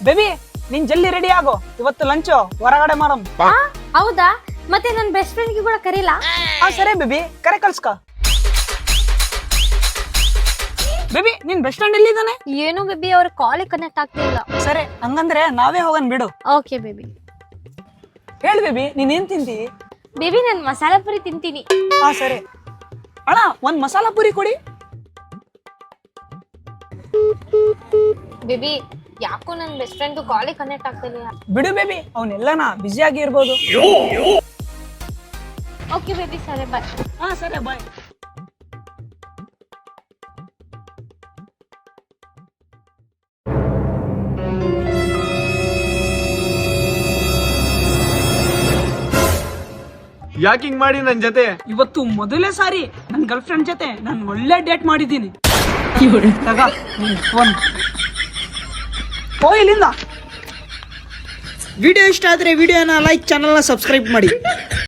Baby ನೀನ್ ಜಲ್ದಿ ready ಆಗೋ, ಇವತ್ತು ಲಂಚ್ ಹೊರಗಡೆ ಮಾಡಮ್. ಹೌದಾ? ಮತ್ತೆ ನನ್ ಬೆಸ್ಟ್ ಫ್ರೆಂಡ್ ಕೂಡ ಕರೀಲ? ಸರಿ ಬೇಬಿ, ಕರೆ ಕಳ್ಸ್ಕ. ಬೇಬಿ ನಿನ್ ಬೆಸ್ಟ್ ಫ್ರೆಂಡ್ ಎಲ್ಲಿದ್ದಾನೆ? ಏನು ಬೇಬಿ, ಅವ್ರ ಕಾಲಿಗೆ ಕನೆಕ್ಟ್ ಆಗ್ತಿಲ್ಲ. ಸರಿ ಹಂಗಂದ್ರೆ ನಾವೇ ಹೋಗನ್ ಬಿಡು. Okay baby. ಹೇಳು ಬೇಬಿ, ನೀನ್ ಏನ್ ತಿಂತಿ? ಬೇಬಿ ನನ್ ಮಸಾಲಾ ಪುರಿ ತಿಂತೀನಿ. ಸರಿ ಅಣ್ಣ, ಒಂದ್ ಮಸಾಲಾ ಪುರಿ ಕೊಡಿ. ಬೇಬಿ ಯಾಕೋ ನನ್ ಬೆಸ್ಟ್ ಫ್ರೆಂಡ್ ಕಾಲಿಗೆ ಕನೆಕ್ಟ್ ಆಗ್ತಿಲ್ಲ. ಬಿಡು ಬೇಬಿ, ಅವನೆಲ್ಲನ ಬ್ಯುಸಿ ಆಗಿ ಇರ್ಬೋದು. ಓಕೆ ಬೇಬಿ, ಸರಿ ಬಾಯ್. ಸರಿ ಬಾಯ್. ಯಾಕೆ ಹಿಂಗ್ ಮಾಡಿ ನನ್ ಜೊತೆ? ಇವತ್ತು ಮೊದಲೇ ಸಾರಿ ನನ್ ಗರ್ಲ್ ಫ್ರೆಂಡ್ ಜೊತೆ ನಾನು ಒಳ್ಳೆ ಡೇಟ್ ಮಾಡಿದ್ದೀನಿ. ತಗ ನಿನ್ ಫೋನ್. ಇಲ್ಲಿಂದ. ವಿಡಿಯೋ ಇಷ್ಟ ಆದ್ರೆ ವಿಡಿಯೋನ ಲೈಕ್, ಚಾನಲ್ನ ಸಬ್ಸ್ಕ್ರೈಬ್ ಮಾಡಿ.